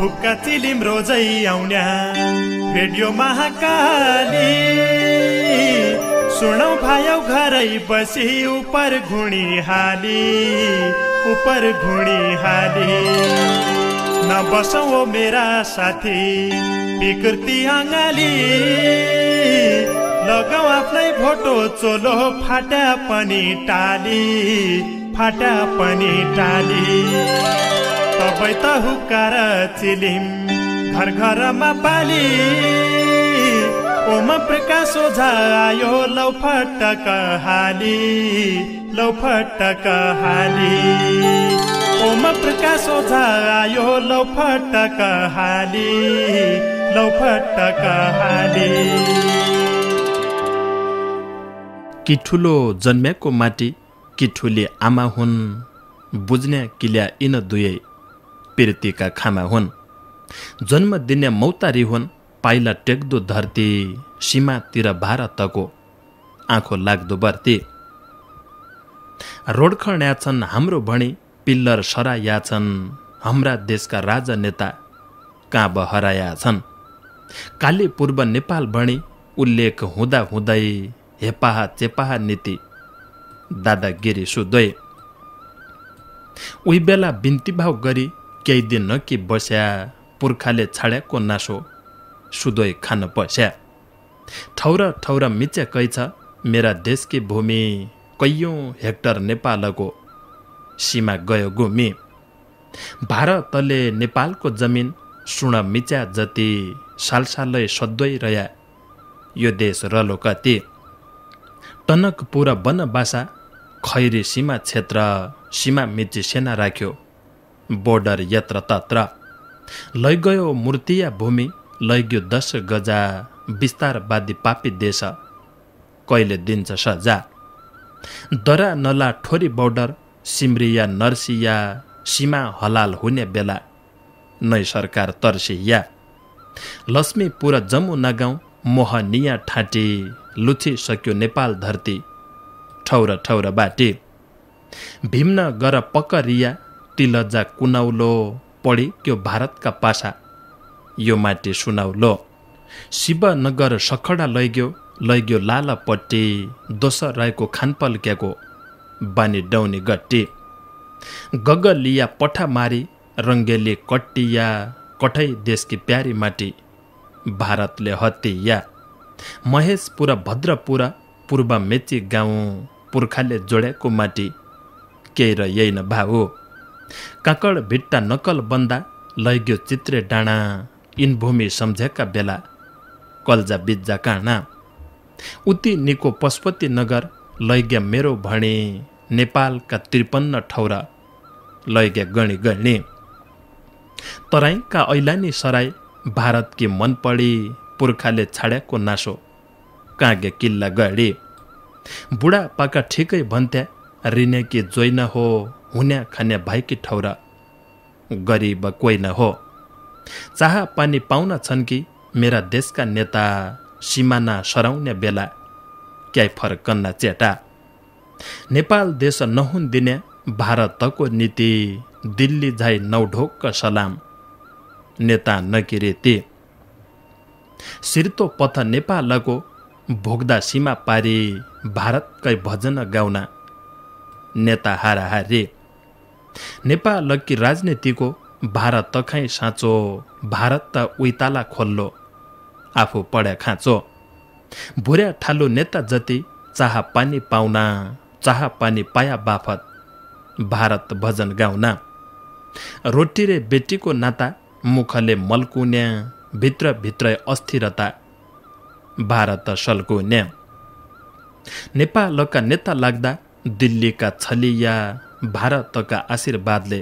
हुक्का Chilima रोजै आउन्या radio Mahakali सुनौ भायौ घरै बसी उपर घुणी हाली नबसौ मेरा साथी विकृति अङ्गाली लगाऊ आफ्नै भोटो चोलो फाटा पनि टाली तपाईँ त हुक्कार चिलिम घर घरमा पाली ओम प्रकाश ओझा आयो लौ फटक हाली ओम प्रकाश ओझा आयो लौ फटक हाली कि ठुलो जन्मेको माटी कि ठुली आमा हुन् बुझ्ने किल्या यिन दुवै पिरतीका खामा हुन् जन्म दिने मौतारी हुन् पाइला टेक्दो धरती सीमातिर भारतको आँखो लाग्दो बर्ती रोडखण्या छन् हाम्रो भणी पिल्लर सराया छन् हाम्रा देशका राजनेता काँब हराया छन् काली पूर्व नेपाल भणी उल्लेख हुँदा हुँदै हेपाहा चेपाहा नीति दादागिरी सुदै उही बेला बिन्ती भाव गरी केही दिन नकी बस्या पुर्खाले छाड्याको नासो सुदोय खान पस्या ठौर मिच्याकै छ मेरा देशकी भूमि कैयौं हेक्टर नेपालको सीमा गयो गुमी भारतले नेपालको जमिन सुण मिच्या जति सालसालै सद्धै रह्या यो देश रलो कति टनकपुर वनबासा खैरी सीमा क्षेत्र सीमा मिची सेना राख्यो बोर्डर यत्र तत्र लैगयो मूर्तिया भूमि लैग्यो 10 गजा विस्तारवादी पापी देश कहिले दिन्छ सजा दरा नला ठोरी बोर्डर सिमरिया नर्सिया सीमा हलाल हुने बेला नै सरकार तर्सिया लक्ष्मीपुर जमुना गाउँ मोहनिया ठाँटी लुछि सक्यो नेपाल धरती ठौर बाटी भीम्न गर पकरिया तिलजा कुनौलो पढी क्यो भारतका पासा यो माटी सुनौलो शिवनगर सखडा लैग्यो लालपट्टी दोसर रहेको खानपल क्याको बानी डौनी गट्टी गगलिया पठामारी रङ्गेली कट्टिया कठै देशकी प्यारी माटी भारतले हत्तिया महेशपुर भद्रपुर पूर्व मेची गाउँ पुर्खाले जोडेको माटी केही र यही न भाउ काकड भिट्टा नकल बन्दा लैग्यो चित्रे डाँडा इन भूमि सम्झेका बेला कल्जा बिज्जा काँडा उति निको पशुपति नगर लैग्या मेरो भणी नेपालका 53 ठौर लैग्या गणी तराईका ऐलानी सराई भारतकी मन पडी पुर्खाले छाड्याको नासो कागे किल्ला गडी बुढा पाका ठिकै भन्थ्या रिने कि जोइन हो हुन्या खान्या भाइकी ठौरा गरिब कोही न हो चाह पानी पाउन छन् कि मेरा देशका नेता सिमाना सराउने बेला क्याइ फर्कन्ना चेटा नेपाल देश नहुन दिने भारतको नीति दिल्ली झै नौढोक सलाम नेता नकिरेती सिर्तो पथ नेपालको भोग्दा सीमा पारी भारतकै भजन गाउना नेता हाराहारी नेपालकी राजनीतिको भारतकै साँचो भारत त उइताला खोल्लो आफू पढ्या खाँचो भुर्या ठालु नेता जति चाह पानी पाउना चाह पानी पाया बाफत भारत भजन गाउना रोटी रे बेटीको नाता मुखले मल्कुन्या भित्र अस्थिरता भारत सल्कुन्या नेपालका नेता लाग्दा दिल्लीका छलिया भारतका आशीर्वादले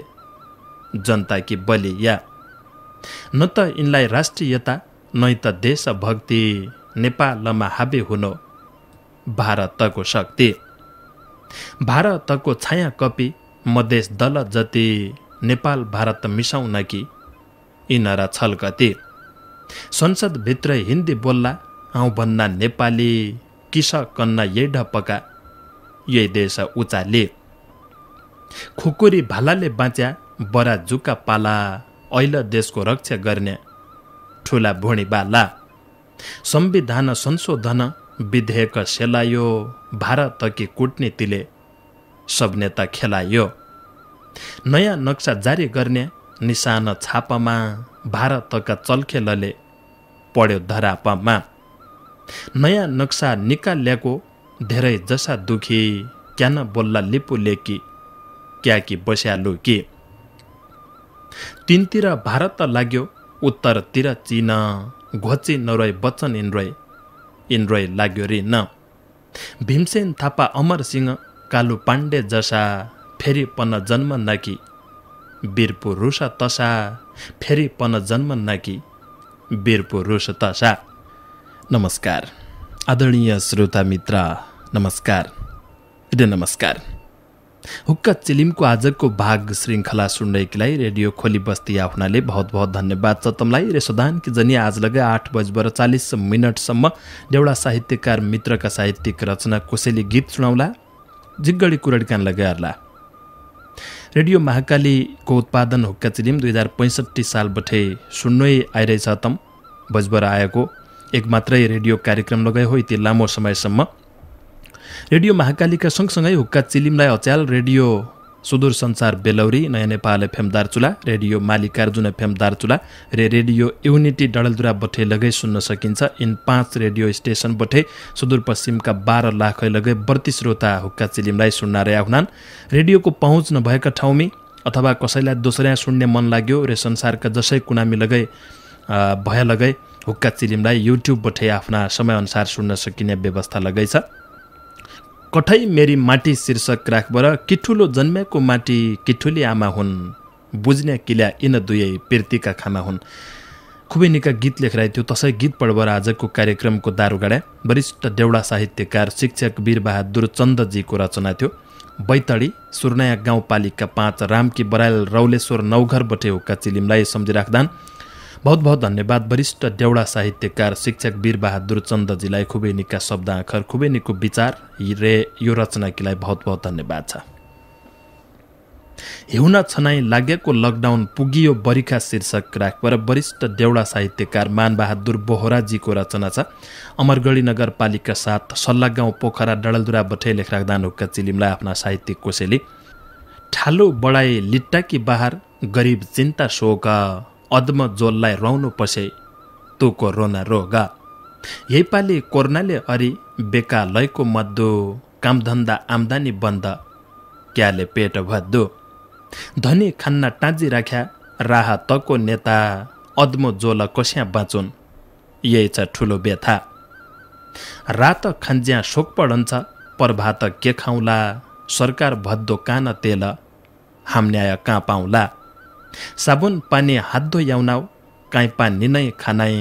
जनताकी बलिया न त यिनलाई राष्ट्रियता नै त देशभक्ति नेपालमा हाबी हुनु भारतको शक्ति भारतको छाया कपी मधेस दल जति नेपाल भारत मिसाउन कि यिनरा छलकती संसद भित्र हिन्दी बोल्ला आउँ भन्ना नेपाली किस कन्ना ये ढपका ये देश उचाले खुकुरी भालाले बाँच्या बरा जुका पाला ऐल देशको रक्षा गर्ने ठुला भुँडी बाला संविधान संशोधन विधेयक सेलायो भारतकी कूटनीतिले सब नेता खेलायो नयाँ नक्सा जारी गर्ने निशान छापामा भारतका चलखेलले पढ्यो धरापमा नयाँ नक्सा निकालेको धेरै जसा दुखी क्या न बोल्ला लिपुलेकी क्या कि बस्यालु कि तीनतिर भारत लाग्यो उत्तरतिर चीन घोची नरोय बच्चन इन्रोय लाग्यो रे न भीमसेन थापा अमर सिंह कालु पाण्डे जसा फेरि पन जन्म नाकी वीरपुरुष तसा फेरि पन जन्म नाकी वीरपुरुष तसा। नमस्कार आदरणीय श्रोता मित्र, नमस्कार रे नमस्कार। हुक्का चिलिमको आजको भाग श्रृङ्खला सुन्दैकीलाई रेडियो खोली बस्ती आफ्नाले बहुत बहुत धन्यवाद छ तमलाई। रे सदान कि जनी आज लगे 8:40 देउडा साहित्यकार मित्रका साहित्यिक रचना कोसेली गीत सुनाउला जिग्गडी कुरडकान लगेरला। रेडियो महाकालीको उत्पादन हुक्का चिलिम 2065 सालबाटै सुन्नै आइरहेछ तम बजबर आएको एक मात्रै रेडियो कार्यक्रम लगाए हो यति लामो समयसम्म। रेडियो महाकालीका सँगसँगै हुक्का चिलिमलाई अच्याल रेडियो सुदूर संसार बेलौरी नयाँ Nepal FM Darchula radio Mallikarjun FM Darchula रे रेडियो युनिटी डडलधुरा बठे लगै सुन्न सकिन्छ। इन 5 रेडियो स्टेशन बठे सुदूरपश्चिमका 12 लाख लगै 32 श्रोता हुक्का चिलिमलाई सुन्न रहे हुनान्। रेडियोको पहुँच नभएका ठाउँमी अथवा कसैलाई दोस्रा सुन्ने मन लाग्यो रे संसारका जसै कुनामी लगै भए लगै हुक्का चिलिमलाई युट्युब बठे आफ्ना समयअनुसार सुन्न सकिने व्यवस्था लगै छ। कठै मेरी माटी शीर्षक राखबर किठुलो जन्मेको माटी किठुली आमा हुन् बुझ्ने किल्या इन दुवै पिर्तीका खामा हुन्। खुबै निका गीत लेखिरहेको थियो तसै गीत पढबर आजको कार्यक्रमको दारुगाडा वरिष्ठ देउडा साहित्यकार शिक्षक वीरबहादुर चन्दजीको रचना थियो। बैतडी सुर्नाया गाउँपालिका 5 रामकी बराइल रौलेश्वर नौघर बटे हुक्का चिलिमलाई सम्झिराख्दान बहुत बहुत धन्यवाद। वरिष्ठ देउडा साहित्यकार शिक्षक वीरबहादुर चन्दजीलाई खुबै निका शब्द आखर खुबै निको विचार रे यो रचनाकीलाई बहुत बहुत धन्यवाद छ। हिउन छनाई लागेको लकडाउन पुगियो बरिखा शीर्षक राखबर वरिष्ठ देउडा साहित्यकार मानबहादुर बोहराजीको रचना छ। अमरगढी नगरपालिका 7 सल्ला गाउँ पोखरा डडलधुरा बठे लेख राख्दान हुक्का चिलिमलाई आफ्ना साहित्यिक कोसेली ठालो बढाई लिट्टाकी बहार गरिब चिन्ता शोक अदम जोललाई रौनु पसे तुको रोना रोगा यही पाली कोरोनाले अरि बेका लयको मद्दो कामधन्दा आम्दानी बन्द क्याले पेट भद्दो धनी खान्ना टाँजी राख्या राह तको नेता अदमो जोल कस्या बाँचुन् यही छ ठुलो व्यथा रात खान्ज्या शोक पढन्छ प्रभात के खाउँला सरकार भद्दो कान तेल हाम्न्याय कहाँ पाउँला साबुन पानी हात धोयाउनाउ काहीँ पानी नै खानाइ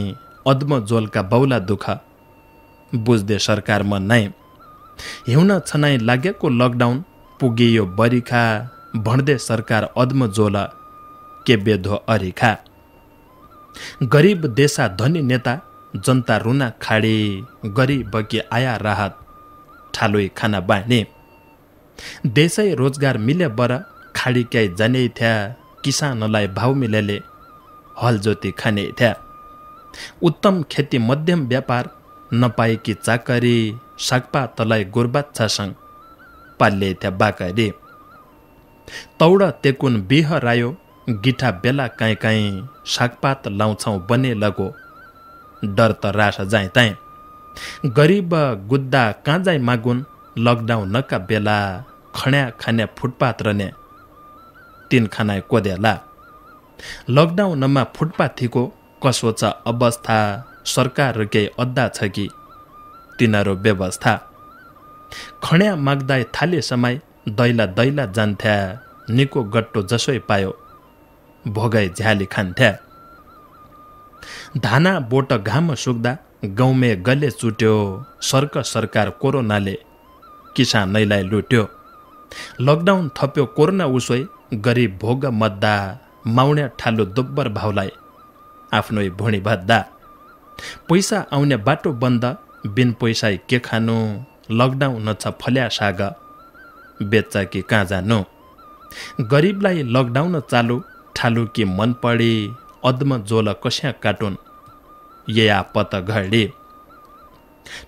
अदम जोलका बौला दुख बुझ्दे सरकार मन नै हिउन छनाइ लागेको लकडाउन पुगियो बरिखा भण्दे सरकार अदम जोल के बेधो अरिखा गरिब देशा धनी नेता जनता रुना खाडी गरिब कि आया राहत ठालोई खाना बाँड्ने देशै रोजगार मिले बर खाडी क्याइ जाने थ्या किसानलाई भाउ मिलेले हल जोती खाने थ्या उत्तम खेती मध्यम व्यापार नपाएकी चाकरी सागपातलाई गोरबाच्छासँग पाल्ले थ्या बाकरी तौड तेकुन बिह रायो गिठा बेला काहीँ काहीँ सागपात लाउँछौँ बने लगो डर त रास जाए ताए गरिब गुद्दा काँजाइ मागुन लकडाउनका बेला खण्या खान्या फुटपाथ रने तीन खानाय कोदेला लकडाउनमा फुटपाथीको कसो छ अवस्था सरकार केही अद्दा छ कि तिनीहरू व्यवस्था खण्या माग्दा थाले समय दैला दैला जान्थ्या निको गट्टो जसोइ पायो भोगाई झ्याली खान्थ्या धाना बोट घाम सुक्दा गाउँमे गले चुट्यो सरकार कोरोनाले किसानैलाई लुट्यो लकडाउन थप्यो कोरोना उसोइ गरिब भोग मद्दा माउन्या ठालो दोब्बर भाउलाई आफ्नै भुँडी भद्दा पैसा आउने बाटो बन्द बिन पैसा के खानु लकडाउन छ फल्या साग बेच्चा कि कहाँ जानु गरिबलाई लकडाउन चालु ठालु कि मन पडी अद्म जोल कस्या काटुन ये आपत घडी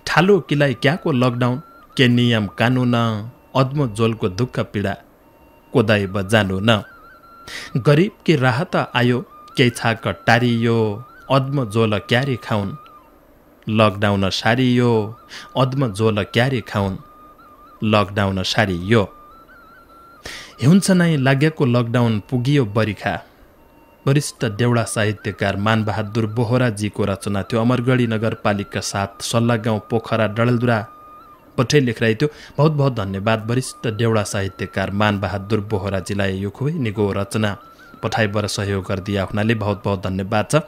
ठालु किलाई क्याको लकडाउन के नियम कानुन अद्म जोलको दुःख पीडा कोदाई बजानु न गरिब कि राहत आयो केही छाक टारियो अद्म जोल क्यारी खाउन् लकडाउन सारियो अद्म जोल क्यारी खाउन् लकडाउन सारियो हिउँछ नै लागेको लकडाउन पुगियो बरिखा वरिष्ठ देउडा साहित्यकार मानबहादुर बोहराजीको रचना थियो। अमरगढी नगरपालिका 7 सल्ला गाउँ पोखरा डडेलधुरा पठै लेखराई थियो। बहुत बहुत धन्यवाद वरिष्ठ देउडा साहित्यकार मानबहादुर बोहराजीलाई यो खुबै निगो रचना पठाइबाट सहयोग गरिदिए हुनाले बहुत बहुत धन्यवाद छ।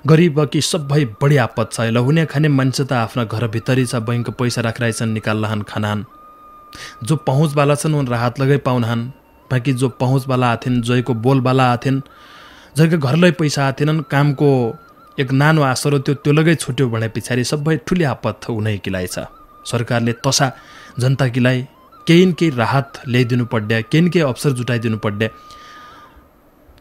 गरिब कि सबै बढी आपत छ ल हुने खाने मान्छे त आफ्ना घरभित्रै छ बैंक पैसा राखिरहेछन् निकाल्लाहन् खानान् जो पहुँचवाला छन् उन राहत लगै पाउनहन् बाँकी जो पहुँचवाला आथिन् जयको बोलवाला आथिन् जयको घरलाई पैसा आथेनन् कामको एक नानो आसरो त्यो लगै छुट्यो भने पछाडि सबै ठुली आपत हुनै किलाई छ। सरकारले तसा जनता किलाई केही न केही राहत ल्याइदिनु पर्ने केही न केही अवसर जुटाइदिनु पर्ने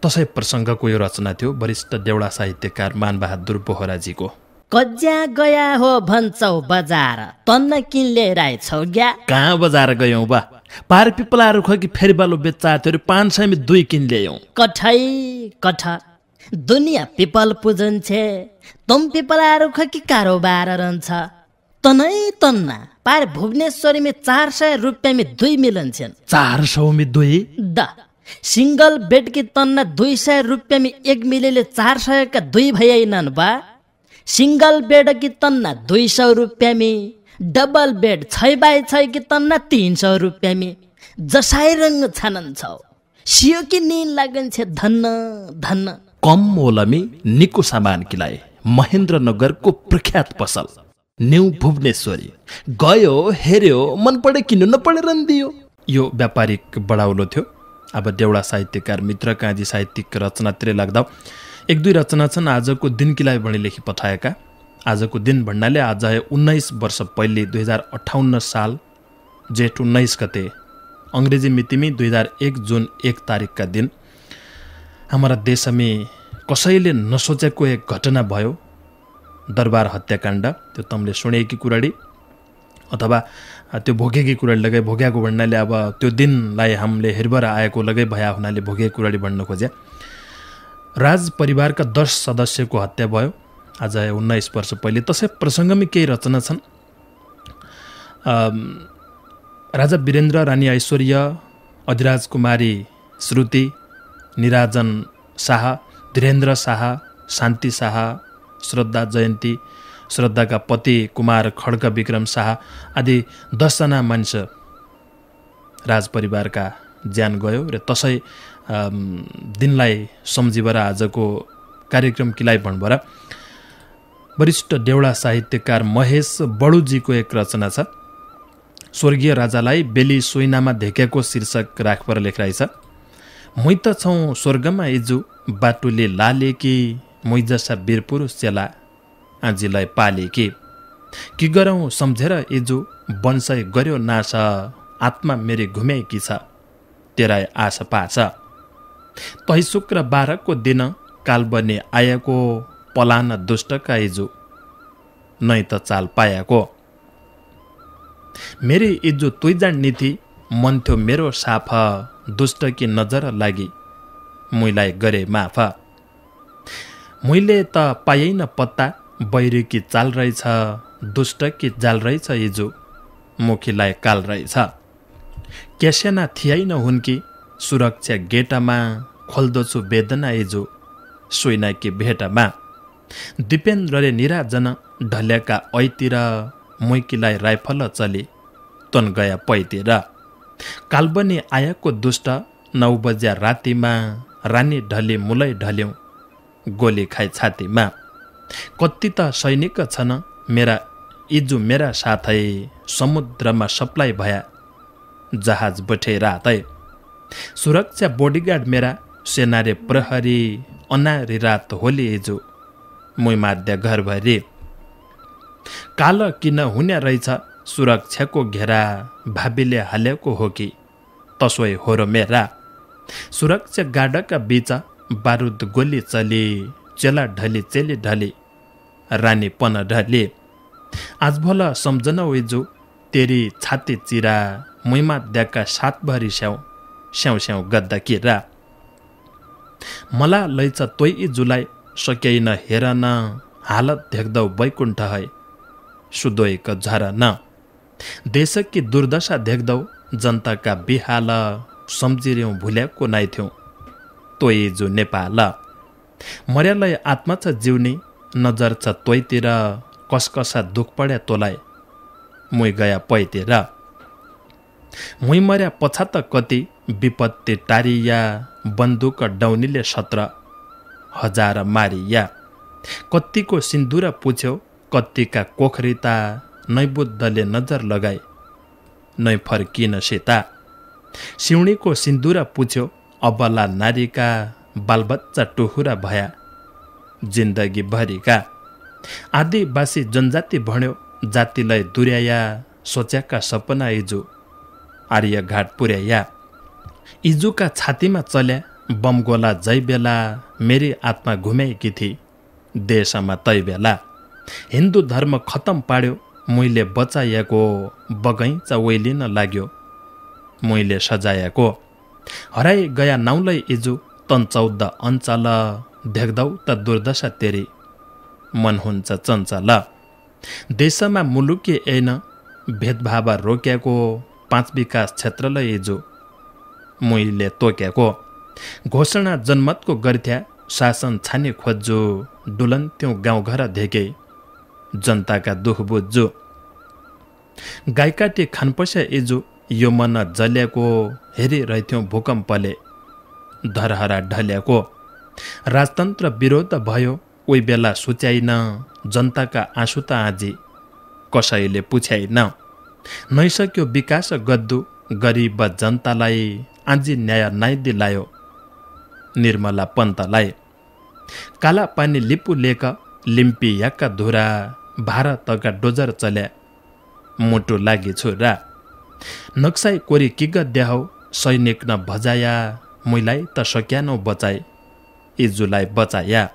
तसै प्रसङ्गको यो रचना थियो वरिष्ठ देउडा साहित्यकार मानबहादुर बोहराजीको। कज्या गया हो भन्छौ बजार तन्न किनले राइछौ ग्या कहाँ बजार गयौ बा पार पिपला रुख कि फेरि बालो बेच्चा थियो 500 में 2 किन ल्यायौ कठै कठ दुनिया पिपल पूजन छे तुम पिपला रुख कि कारोबार रहन्छ तनै तन्ना पार भुवनेश्वरी में 400 रुपैयाँ में 2 मिलन्छन् 400 में 2 द सिंगल बेड की तन्ना 200 रुपैयाँ में 1 मिलेले 400 का 2 भइनन् बा सिंगल बेड की तन्ना 200 रुपैयाँ में डबल बेड 6x6 की तन्ना 300 रुपैयाँ में जसाई रंग छानन छौ सियो की नींद लागन छे धन्न धन्न कम मोलमी निको सामान किलाए महेन्द्रनगरको प्रख्यात पसल न्यू भुवनेश्वरी गयो हेर्यो मन पडे किन्नु नपडे रन्दियो। यो व्यापारिक बढाउलो थियो। अब देउडा साहित्यकार मित्र काजी साहित्यिक रचनातिर लाग्दा 1-2 रचना छन् आजको दिन किलाई भनी लेखी पठाएका। आजको दिन भन्नाले आज 19 वर्ष पहिले 2058 साल जेठ 19 गते अंग्रेजी मितिमी 2001 जुन 1 तारिकका दिन हाम्रा देशमा कसैले नसोचेको एक घटना भयो दरबार हत्याकाण्ड। त्यो तमले सुनेकी कुराडी अथवा त्यो भोगेकी कुराडी लगे भोग्याको भन्नाले अब त्यो दिनलाई हामीले हेरबर आएको लगे भया हुनाले भोगेकी कुराडी भन्न खोजे। राज परिवारका 10 सदस्यको हत्या भयो आज 19 वर्ष पहिले। तसै प्रसङ्गमी केही रचना छन्। राजा वीरेन्द्र रानी ऐश्वर्य अधिराज कुमारी श्रुति निराजन शाह धीरेन्द्र शाह शान्ति शाह श्रद्धा जयन्ती श्रद्धाका पति कुमार खड्ग विक्रम शाह आदि 10 जना मान्छे राजपरिवारका ज्यान गयो र तसै दिनलाई सम्झिबर आजको कार्यक्रम किलाई भन्बर वरिष्ठ देउडा साहित्यकार महेश बडुजीको एक रचना छ। स्वर्गीय राजालाई बेली सोइनामा धेकेको शीर्षक राखपर लेखराइ छ। मुई त छौँ स्वर्गमा इजु बाटुले लाले कि मुई जसा वीर पुरुष चेला आजीलाई पाले कि गरौँ सम्झेर इजु वंशय गर्यो नाश आत्मा मेरी घुमेकी छ तेरा आश पाछ तै शुक्र 12 को दिन कालबने आएको पलान दुष्टका इजु नै त चाल पाएको मेरी इजु तुई जान नीति मन थियो मेरो साफ दुष्ट की नजर लागि मुइलाई गरे माफ मुइले त पाइन पत्ता बैरी की चाल रहेछ दुष्ट की जाल रहेछ इजु मुखीलाई काल रहेछ केसेना थिएन हुन्की सुरक्षा गेटमा खोल्दछु वेदना इजु सोइनाकी भेटमा दिपेन्द्रले निराजन ढल्याका ऐतिर मुइकीलाई राइफल चली तन गया पैतिर काल्बनी आएको दुष्ट 9 बजे रातिमा रानी ढली मुलै ढल्यौं गोली खाइ छातीमा कति त सैनिक छन् मेरा इजु मेरा साथै समुद्रमा सप्लाई भया जहाज बठे रातै सुरक्षा बॉडीगार्ड मेरा सेनारे प्रहरी अनारी रात होली इजु मुई माध्य घरभरि काल किन हुने रहेछ सुरक्षाको घेरा भाबीले हालेको हो कि तसोई हो र मेरा। सुरक्षा गार्डका बीच बारुद गोली चली, चेला ढली चेली ढली, रानी पन ढली। आज भोल सम्झन उइजु तेरी छाती चिरा, मुइमा द्याका सातभरि स्याउ, स्याउ स्याउ गद्दा किरा। मला लैछ तोइ जुलाई, सक्याइन हेर न, हालत देख्दौ बैकुण्ठ है, सुदोइक झर न। देशकी दुर्दशा देख्दौ, जनताका बिहाल, सम्झिर्यौँ भुल्याको नाइथ्यौँ, तोइ जु नेपाल। मर्यालय आत्मा छ जिउने, नजर छ तोइतिर, कसकसा दुख पड्या तोलाई, मुइ गया पैतिर। मुइ मर्या पछा त कति, विपत्ति टारिया, बन्दुक डौनीले 17 हजार मारिया। कत्तिको सिन्दुर पुछ्यो, कत्तिका कोखरिता, नै बुद्धले नजर लगाई, नै फर्किन सीता। सिउनीको सिन्दुर पुछ्यो, अबला नारीका, बालबच्चा टुहुरा भया, जिन्दगी भरिका। आदिवासी जनजाति भन्यो, जातिलाई दुर्याया, सोच्याका सपना इजु, आर्यघाट पुर्याया। इजुका छातीमा चल्या, बमगोला जै बेला, मेरी आत्मा घुम्याएकी थिए, देशमा तै बेला। हिन्दू धर्म खतम पाड्यो, मुइले बचाएको, बगैँचा ओइलिन लाग्यो, मुइले सजाएको। हराई गया नाउलै इजु, तन 14 अञ्चल, देख्दौ त दुर्दशा तेरी, मन हुन्छ चञ्चल। देशमा मुलुकी ऐन, भेदभाव रोक्याको, 5 विकास क्षेत्रलाई इजु, मुइले तोक्याको। घोषणा जनमतको गर्थ्या, शासन छाने खोज्जु, डुलन्थ्यौँ गाउँघर धेके, जनताका दुख बुझ्जु। गाईकाटी खानपैसा इजु, यो मन जल्याको, हेरिरहेथ्यौँ भूकम्पले, धरहरा ढल्याको। राजतन्त्र विरोध भयो, उही बेला सुच्याइन, जनताका आँसु त आजी, कसैले पुछ्याइन। नैसक्यो विकास गद्दु, गरिब जनतालाई, आजी न्याय नाइ दिलायो, निर्मला पन्तलाई। काला पानी लिपु लेक, लिम्पी याका धुरा, भारतका डोजर चल्या, मुटु लागि छुरा। नक्साई कोरी किग देहौ, सैनिक न भजाया, मुइलाई त सक्यानौ बचाए, इजुलाई बचाया।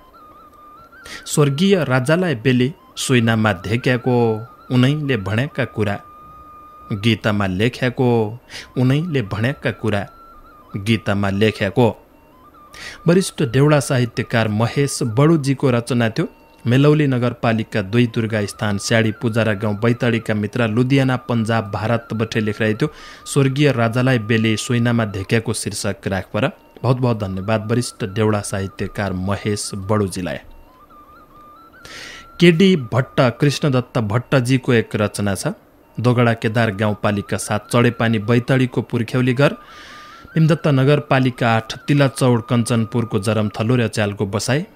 स्वर्गीय राजालाई बेली, सुइनामा धेक्याको, उनैले भनेका कुरा, गीतामा लेख्याको, उनैले भनेका कुरा, गीतामा लेख्याको। वरिष्ठ देउडा साहित्यकार महेश बडुजीको रचना थियो। मेलौली नगरपालिका 2 दुर्गा स्थान, स्याडी पुजारा गाउँ, बैतडीका मित्र, लुधियाना पन्जाब भारतबाट लेखिरहेको थियो। स्वर्गीय राजालाई बेली, सुइनामा धेक्याको शीर्षक राख पर। बहुत बहुत धन्यवाद वरिष्ठ देउडा साहित्यकार महेश बडुजीलाई। केडी भट्ट, कृष्णदत्त भट्टजीको एक रचना छ। दोगडा केदार गाउँपालिका 7 चढेपानी, बैतडीको पुर्ख्यौली घर, भीमदत्त नगरपालिका 8 तिलाचौड, कञ्चनपुरको जरमथलो र च्यालको बसाई।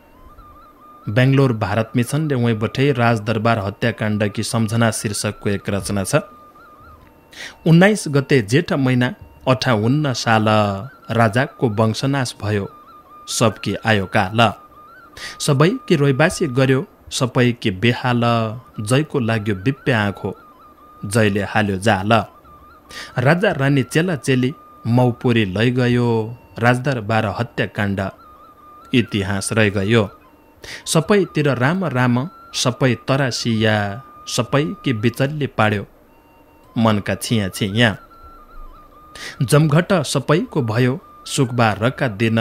बेङ्गलोर भारत मिसनले उहीँबाटै राजदरबार हत्याकाण्डकी सम्झना शीर्षकको एक रचना छ। 19 गते जेठ महिना 58 साल, राजाको वंशनाश भयो, सबकी आयो काल। सबैकी रोइबासी गर्यो, सबैकी बेहाल, जयको लाग्यो बिप्पे आँखो, जयले हाल्यो जाल। राजा रानी चेला चेली, मौपुरी लैगयो, राजदरबार हत्याकाण्ड, इतिहास रहिगयो। सबैतिर राम राम, सबै तरासिया, सबैकी बिचल्ली पाड्यो, मनका छिया छिया। जमघट सबैको भयो, सुकबारका दिन,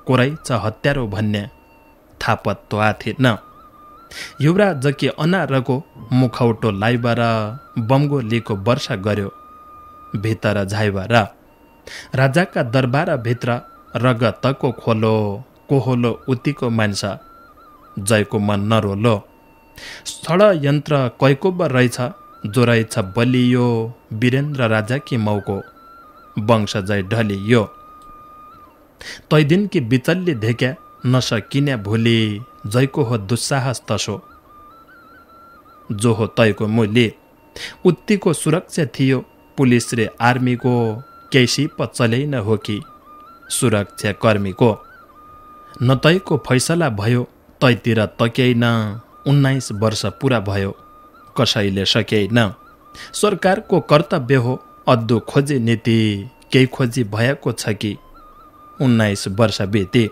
कोरै छ हत्यारो भन्ने, थापत्तो आथिन। युवराजकी अनारको, मुखौटो लाइबर, बमगोलीको वर्षा गर्यो, भित्र झाइबर। राजाका दरबार भित्र, रगतको खोलो, कोहोलो उतिको मान्छ, जयको मन नरोलो। षड्यन्त्र कैकोब रहेछ, जो रहेछ बलियो, वीरेन्द्र राजाकी मौको, वंश जय ढलियो। तै दिनकी बिचल्ली धेक्या, नसकिन्या भुली, जयको हो दुस्साहस तसो, जो हो तैको मुली। उत्तिको सुरक्षा थियो, पुलिस रे आर्मीको, केही प चलै हो कि, सुरक्षा कर्मीको। नतैको फैसला भयो, तैतिर तक्याइन, 19 वर्ष पुरा भयो, कसैले सकेइन। सरकारको कर्तव्य हो, अद्दु खोजे नीति, केही खोजी भएको छ कि 19 वर्ष बिते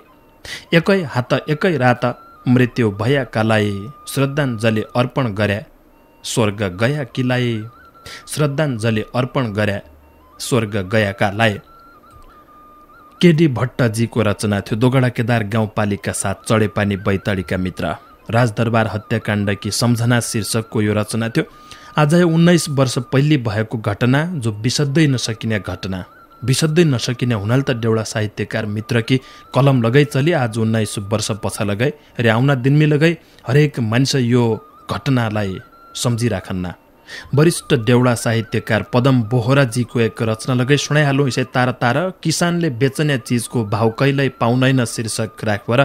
एकै हात एकै रात मृत्यु भएकालाई श्रद्धाञ्जली अर्पण गरे स्वर्ग गया किलाई श्रद्धाञ्जली अर्पण गरे स्वर्ग गएकालाई। केडी भट्टजीको रचना थियो। दोगडा केदार गाउँपालिका 7 चढेपानी बैतडीका मित्र राजदरबार हत्याकाण्डकी सम्झना शीर्षकको यो रचना थियो। आज 19 वर्ष पहिले भएको घटना जो बिसद्दै नसकिने घटना, बिसद्दै नसकिने हुनाले त देउडा साहित्यकार मित्रकी कलम लगाई चली आज 19 वर्ष पछा लगाई र आउना दिनमी लगाई हरेक मान्छे यो घटनालाई सम्झिराखन्ना। वरिष्ठ देउडा साहित्यकार पदम बोहराजीको एक रचना लगाई सुनाइहालौँ। यसै तारा तारा किसानले बेचने चिजको भाउ कहिल्यै पाउँदैन शीर्षक राखेर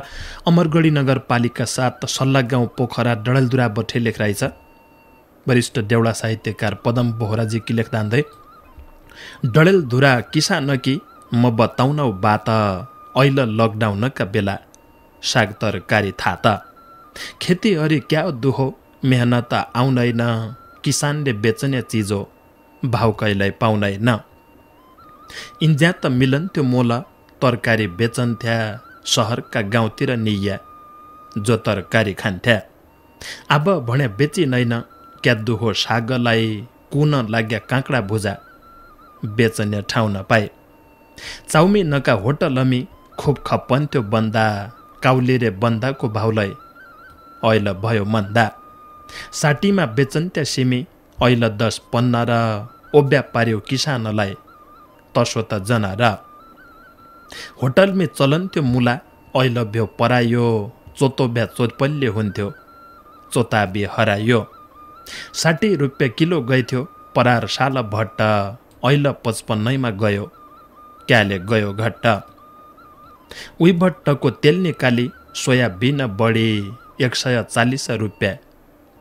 अमरगढी नगरपालिका 7 सल्ला गाउँ पोखरा डडेलधुरा बठे लेख रहेछ। वरिष्ठ देउडा साहित्यकार पदम बोहराजी की लेख्दा हुँदै डडेलधुरा किसान कि म बताउनौ बात ऐल लकडाउनका बेला साग तरकारी थात खेती अरे क्या दुहो मेहनत आउँदैन किसानले बेचने चिजो भाउ कहिल्यै पाउँदैन। इन्ज्या त मिलन्थ्यो मोल तरकारी बेचन्थ्या सहरका गाउँतिर निया जो तरकारी खान्थ्या अब भने बेचिँदैन क्या दुहो सागलाई कुन लाग्या काँक्रा भुजा बेचने ठाउँ नपाए चाउमी नका होटलमी खुब खप्पन्थ्यो बन्दा काउलेरे बन्दाको भाउलाई ऐल भयो मन्दा साटीमा बेचन्थ्या सिमी ऐल 10-15 र ओब्या पार्यो किसानलाई तसो त जना र होटलमे चलन्थ्यो मुला ऐल भ्यो परायो चोतो भ्या चोतपल्य हुन्थ्यो चोताबी हरायो 60 रुपियाँ किलो गइथ्यो परार साल भट्ट ऐल 55 गयो क्याले गयो घट्ट उही भट्टको तेल निकाली सोयाबिन बढी 140 रुपियाँ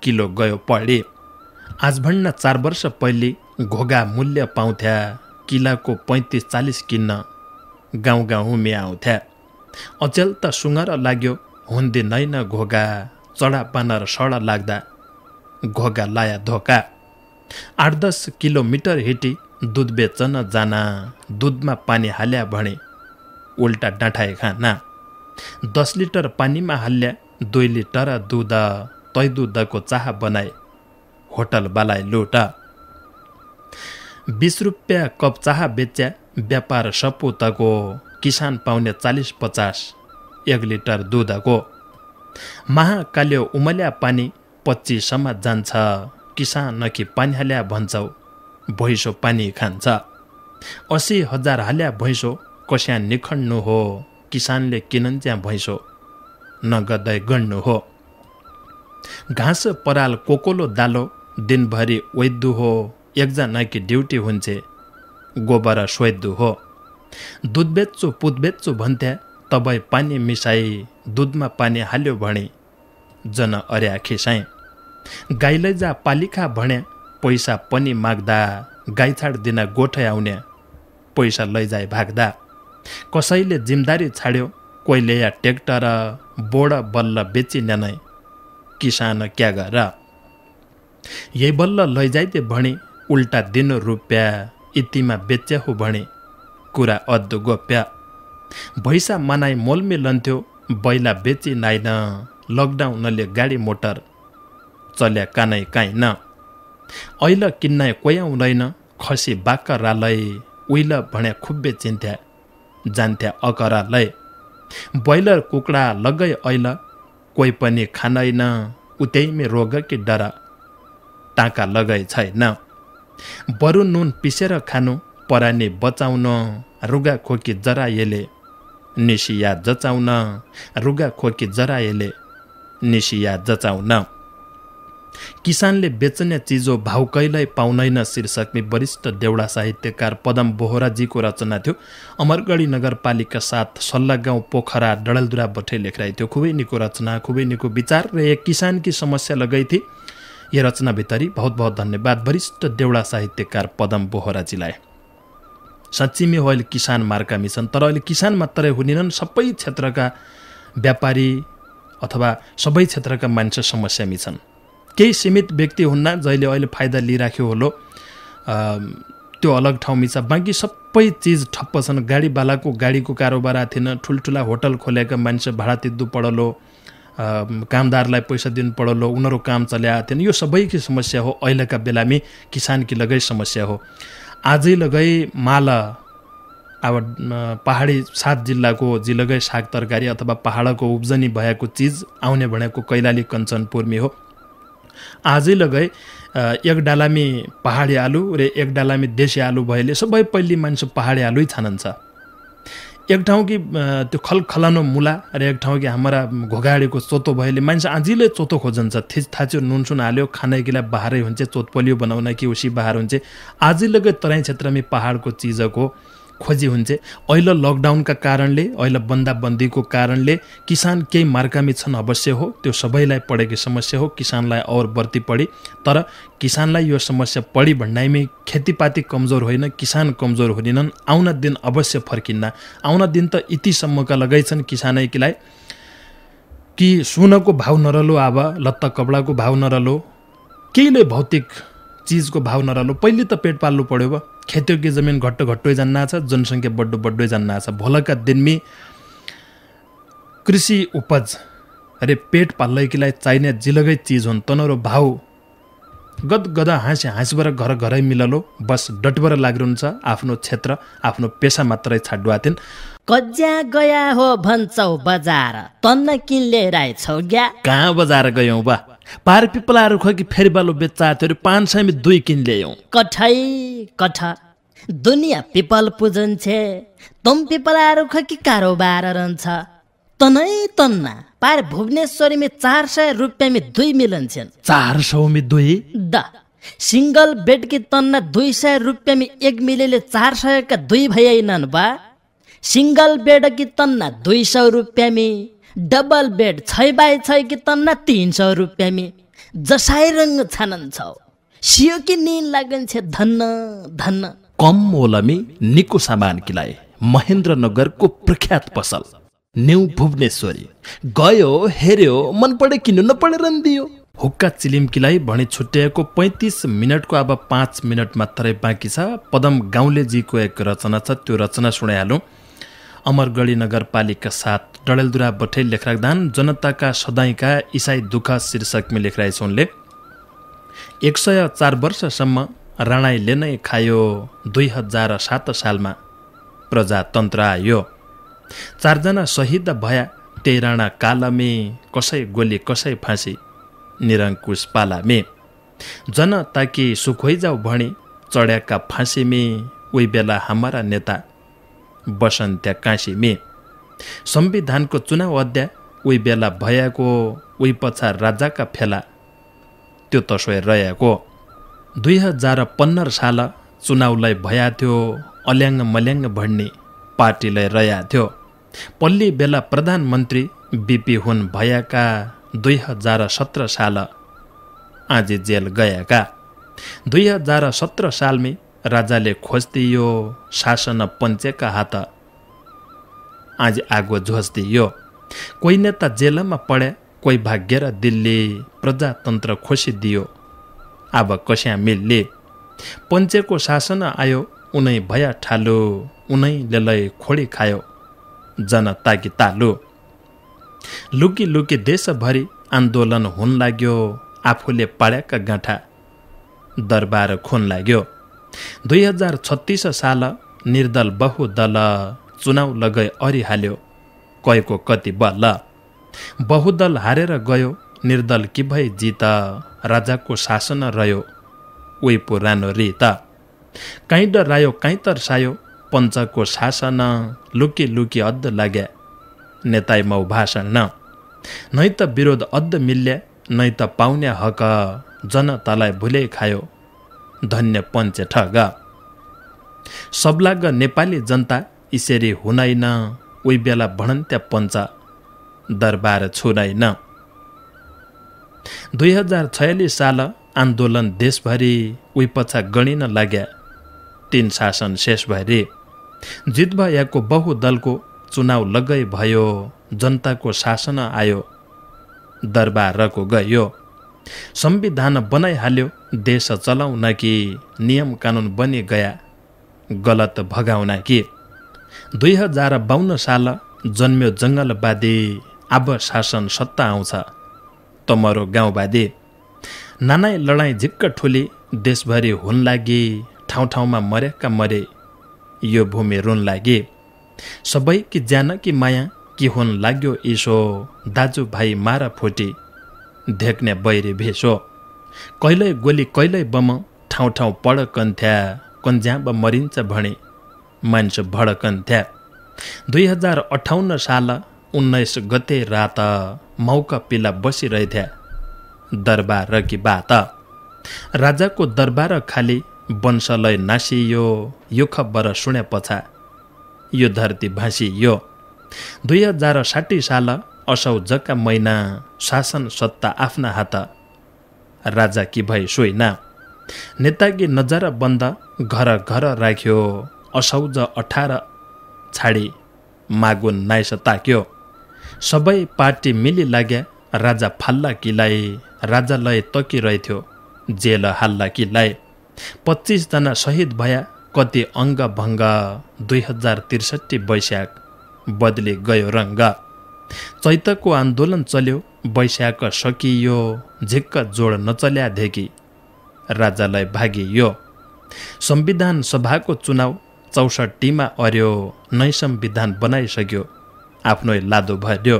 किलो गयो पढी। आज भन्न 4 वर्ष पहिले घोगा मूल्य पाउँथ्या किलाको 35-40 किन्न गाउँ गाउँमे आउँथ्या अचेल त सुँगर लाग्यो हुँदिदैन घोगा चढा बानर सडा लाग्दा घोगा लाया धोका 8-10 किलोमिटर हिटी दुध बेचन जाना दुधमा पानी हाल्या भने उल्टा डाँठाए खाना 10 लिटर पानीमा हाल्या 2 लिटर दुध तै दुधको चाह बनाए होटल बालाई लुटा 20 रुपियाँ कप चाह बेच्या व्यापार सपुतको किसान पाउने 40-50 1 लिटर दुधको महाकाल्यो उमल्या पानी 25सम्म जान्छ किसान कि पानी हाल्या भन्छौ भैँसो पानी खान्छ 80,000 हाल्या भैँसो कस्या निखण्नु हो किसानले किनन्छ भैँसो नगदै गण्नु हो घाँस पराल कोकोलो दालो दिनभरि वैद्दु हो एकजना कि ड्युटी हुन्छ गोबर सोइद्दु हो दुध बेच्छु पुत बेच्छु भन्थ्या तबै पानी मिसाई दुधमा पानी हाल्यो भने जन अर्या खिसाए गाईलाई जा पालिखा भन्या पैसा पनि माग्दा गाई छाड दिन गोठै आउने पैसा लैजाए भाग्दा कसैले जिम्मेदारी छाड्यो कोहीले या ट्र्याक्टर बोड बल्ल बेचिने नै किसान क्या गर यही बल्ल लैजाइते भने उल्टा दिन रुपियाँ इतिमा बेच्या हो भने कुरा अद्दु गोप्या भैँसा मनाई मोल मिलन्थ्यो बैला बेची नाइन लकडाउनले गाडी मोटर चल्या कानै काइन ऐल किन्नाइ कोही आउँदैन खसी बाकरालै उइल भन्या खुब बेचिन्थ्या जान्थ्या अकरालै ब्रोइलर कुखुरा लगै ऐल कोही पनि खानैन उतैमै रोग कि डर टाका लगै छैन बरु नुन पिसेर खानु परानी बचाउन रुगा खोकी जराएले निसिया जचाउन रुगा खोकी जराएले निसिया जचाउन किसानले बेच्ने चिजो भाउ कहिल्यै पाउँदैन शीर्षकले वरिष्ठ देउडा साहित्यकार पदम बोहराजीको रचना थियो। अमरगढी नगरपालिका 7 सल्ला गाउँ पोखरा डडेलधुरा बठे लेखराई थियो। खुबै निको रचना खुबै निको विचार र एक किसान की समस्या लगाई थी ये रचना भित्री बहुत बहुत धन्यवाद वरिष्ठ देउडा साहित्यकार पदम बोहराजीलाई। साँच्ची में अहिले किसान मार्कामी छन् तर अहिले किसान मात्रै हुनेनन् सबै क्षेत्रका व्यापारी अथवा सबै क्षेत्रका मान्छे समस्यामी छन्। केही सीमित व्यक्ति हुन्न जहिले अहिले फाइदा लिइराख्यो होलो त्यो अलग ठाउँमा छ। बाँकी सबै चिज ठप्प छन्। गाडीवालाको गाडीको कारोबार थिएन, ठुल्ठुला होटल खोलेका मान्छे भाडा तिर्नु पडलो, कामदारलाई पैसा दिनु पडलो, उनीहरू काम चल्या थिएन। यो सबैकी समस्या हो। अहिलेका बेलामा किसानकी लगै समस्या हो। आजै लगै माल अब पहाडी 7 जिल्लाको जिल्लाकै साग तरकारी अथवा पहाडको उब्जनी भएको चिज आउने भनेको कैलाली कञ्चनपुरमी हो। आजै लगै एक डालामी पहाडी आलु र एक डालामी देशी आलु भएले सबै पहिली मान्छे पहाडी आलु छानन्छ। एक ठाउँ कि त्यो खलखलानो मुला र एक ठाउँ कि हाम्रा घोगाडीको चोतो भएले मान्छे आजैले चोतो खोजन्छ। थाच्यो नुनसुन हाल्यो खानेकीलाई बाहारै हुन्छ, चोतपोलियो बनाउन कि उसी बाहार हुन्छ। आजै लगै तराई क्षेत्रमा पहाडको चिजको खोजी हुन्छ। अहिले लकडाउनका कारणले, अहिले बन्दाबन्दीको कारणले किसान केही मार्कामी छन् अवश्य हो, त्यो सबैलाई पढेको समस्या हो। किसानलाई और बढ्ती पढी, तर किसानलाई यो समस्या पढी भन्नाइमै खेतीपाती कमजोर होइन, किसान कमजोर हुँदैनन्। आउन दिन अवश्य फर्किन्न। आउन दिन त यतिसम्मका लगैछन् किसानैकीलाई कि सुनको भाउ नरहलो, अब लत्ता कपडाको भाउ नरहलो, केहीले भौतिक चिजको भाव नरहलो। पहिले त पेट पाल्नु पऱ्यो। अब खेतीकी जमिन घट्टै जान्ना छ, जनसङ्ख्या बढ्दै जान्ना छ। भोलका दिनमी कृषि उपज अरे पेट पाल्लैकीलाई चाहिने जिलगै चिज हुन्, तनरो भाउ गदगदा हाँसीबाट घरै मिललो। बस डटबर लाग्नुहुन्छ आफ्नो क्षेत्र, आफ्नो पेसा मात्रै छाड्वा थिइन्। कज्या गया हो भन्छौ बजार, तन्न किनले राइछौ ग्या। कहाँ बजार गयौँ बा? पार पिपलाहरू खो कि फेरि बालो बेच्चा थियो, 500 में 2 किन ल्यायौँ। कठ दुनिया पिपल पूजन छे, तुम पिपलाहरू खो कि कारोबार रहन्छ। तनै तन्ना पार भुवनेश्वरी में 400 रुपये में 2 मिलन छन्। 400 में 2 द सिंगल बेड की तन्ना 200 रुपये में 1 मिलेले 400 का 2 भैया बा। सिंगल बेड की तन्ना 200 रुपये में, डबल बेड 6x6 की तन्ना 300 रुपये में। जसाई रंग छानन छौ, सियो की नींद लागन छे धन्न। कम मोलमी निको सामान किलाए महेन्द्रनगरको प्रख्यात पसल न्यू भुवनेश्वरी। गयो हेर्यो, मन पडे किन्नु, नपडे रन्दियो। हुक्का चिलिमकीलाई भनी छुट्याएको 35 मिनटको अब 5 मिनट मात्रै बाँकी छ। पदम गाउँलेजीको एक रचना छ, त्यो रचना सुनाइहालौँ। अमरगढी नगरपालिका 7 डडेलधुरा बठेल लेखरादान जनताका सदाईका इसाई दुःख शीर्षकमा लेखिरहेछ उनले। 104 वर्षसम्म राणाईले नै खायो, 2007 सालमा प्रजातन्त्र आयो। 4 जना शहीद भया, त्यही राणा कालमे, कसै गोली कसै फाँसी निरङ्कुश पालामे। जनताकी सुख जाऊ भणी चढ्याका फाँसीमे, उही बेला हाम्रा नेता बसन्त्या काशीमे। संविधानको चुनाव अध्याय उही बेला भयाको, उही पछा राजाका फेला त्यो तस्वेर रहेको। 2015 साल चुनावलाई भया थियो, अल्याङ्ग मल्याङ्ग भन्ने पार्टीलाई रह्या थियो। पल्ली बेला प्रधानमन्त्री बिपी हुन भएका, 2017 साल आज जेल गएका। 2017 सालमै राजाले खोज्दियो, शासन पञ्चेका हात आज आगो झोज्दियो। कोही नेता जेलमा पढे, कोही भाग्य र दिल्ली, प्रजातन्त्र खोसिदियो अब कस्या मिल्ले। पञ्चेको शासन आयो, उनै भया ठालो, उनै लेलै खोडी खायो जनताकी तालु। लुकी लुकी देशभरि आन्दोलन हुन लाग्यो, आफूले पाडेका गाँठा दरबार खुन लाग्यो। 2036 साल निर्दल बहुदल चुनाव लगै अरिहाल्यो, कयको कति बल। बहुदल हारेर गयो, निर्दल कि भई जित, राजाको शासन रह्यो उही पुरानो रीत। काहीँ डरायो काहीँ तर्सायो, पञ्चको शासन, लुकी लुकी अद्द लाग्या नेताई मौ भाषण। नै त विरोध अद्द मिल्ल्या, नै त पाउने हक, जनतालाई भुलै खायो धन्य पञ्चे ठग। सबलाग नेपाली जनता यसरी हुनैन, उही बेला भणन्त्या पञ्च दरबार छुनैन। 2046 साल आन्दोलन देशभरि, उही पछा गणिन लाग्या 3 शासन शेषभरि। जित भएको बहुदलको चुनाव लगै भयो, जनताको शासन आयो दरबारको गयो। संविधान बनाइहाल्यो, देश चलाउन कि नियम कानुन बनि गया गलत भगाउना कि 2052 साल जन्म्यो जङ्गलवादी अब शासन सत्ता आउँछ तमरो गाउँवादी नानाई लडाईँ झिक्क ठुली देशभरि हुन लागि ठाउँ ठाउँमा मरेका मरे यो भूमि रुन लागि सबै कि ज्यान कि माया कि हुन लाग्यो ईसो दाजुभाइ मारा फुटी धेक्ने बैरी भेषो कहिल्यै गोली कहिल्यै बम ठाउँ ठाउँ पडकन्थ्या कन्ज्याब मरिन्छ भने मान्छे भडकन्थ्या 2058 साल 19 गते रात मौका पिला बसिरहेथ्या दरबार कि बात राजाको दरबार खाली वंशलय नासियो यो खबर सुने पछा यो धरती भाँसियो 2060 साल असौजका महिना शासन सत्ता आफ्ना हात राजा कि भई सोइना नेताकी नजर बन्द घर घर राख्यो असौज 18 छाडी मागुन नाइस ताक्यो सबै पार्टी मिली लाग्या राजा फाल्ला किलाई राजालय तकिरहेथ्यो जेल हाल्ला किलाई 25 जना शहीद भया कति अङ्ग भङ्ग 2063 वैशाख बदली गयो रङ्ग चैतको आन्दोलन चल्यो वैशाख सकियो झिक्क जोड नचल्यादेखि राजालाई भागियो संविधान सभाको चुनाव 64 अर्यो नै संविधान बनाइसक्यो आफ्नै लादो भर्यो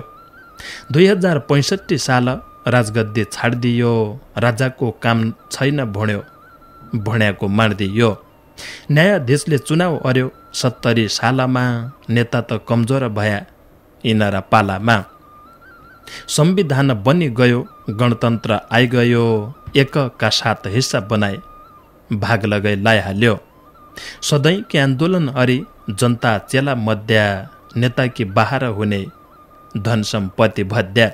2065 साल राजगद्दी छाडिदियो राजाको काम छैन भन्यो भन्याको मार्दियो न्यायाधीशले चुनाव अर्यो 70 सालमा नेता त कमजोर भया यिनरा पालामा संविधान बनि गयो गणतन्त्र आइगयो एकका साथ हिस्सा बनाए भाग लगाई लाइहाल्यो सधैँ कि आन्दोलन अरि जनता चेला मध्या नेता कि बाहर हुने धन सम्पत्ति भद्या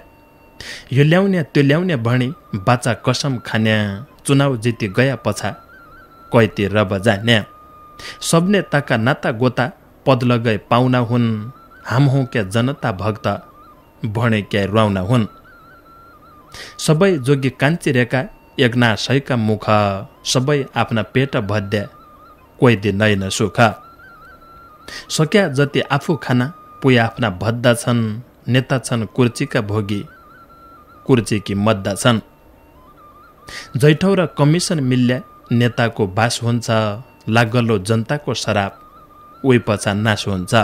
यो ल्याउने त्यो ल्याउने भनी बाचा कसम खान्या चुनाव जिति गया पछा कैती रब जान्या सब नेताका नाता गोता पद लगाई पाउना हुन् हाम हौ क्या जनता भक्त भने क्या रुवाउना हुन् सबै जोगी कान्छी रेखा एकना सैका मुख सबै आफ्ना पेट भद्या कोही दिन नैन सुख सक्या जति आफू खाना पुई आफ्ना भद्दा छन् नेता छन् कुर्चीका भोगी कुर्ची कि मद्दा छन् जैठौ र कमिसन मिल्या नेताको बास हुन्छ लागलो जनताको शराब उही पछा नाश हुन्छ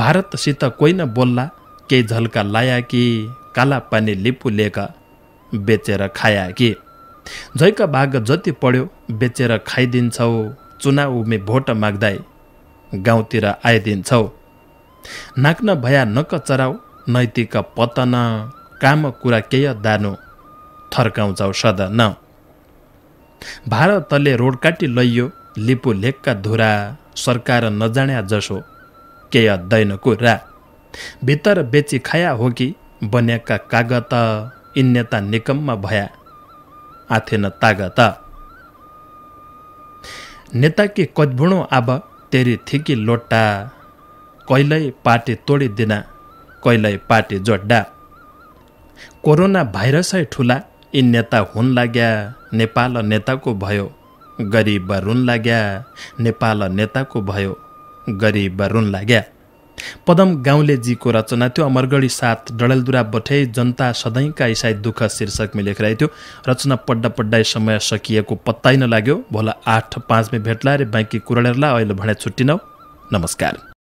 भारतसित कोही न बोल्ला केही झल्का लाया कि काला पानी लिपु लेका बेचेर खाया कि जैका भाग जति पढ्यो बेचेर खाइदिन्छौ चुनावमा भोट माग्दै गाउँतिर आइदिन्छौ नाक्न भया नक चराउ नैतिक पतन काम कुरा केही दानो थर्काउँछौ सदन भारतले रोड काटी लैयो लिपु लेखका धुरा सरकार नजान्या जसो केही अध्ययन कुरा भित्र बेची खाया हो कि बन्याका कागत इन्नेता निकममा भया आथेन तागत नेता कि कदभुणो आब तेरी थिकी लोटा कहिल्यै पार्टी तोडिदिना कहिल्यै पार्टी जोड्डा कोरोना भाइरसै ठुला यी नेता हुन लाग्या नेपाल नेताको भयो गरिब रुन लाग्या नेपाल नेताको भयो गरिब रुन लाग्या पदम गाउँलेजीको रचना थियो अमरगढी 7 डडेलधुरा बठै जनता सधैँका इसाई दुःख शीर्षकमा लेखिरहेको थियो रचना पड्डा समय सकिएको पत्तै नलाग्यो भोला 8:05 भेट्ला रे बाँकी कुराडरला अहिले भने छुट्टिनौ नमस्कार।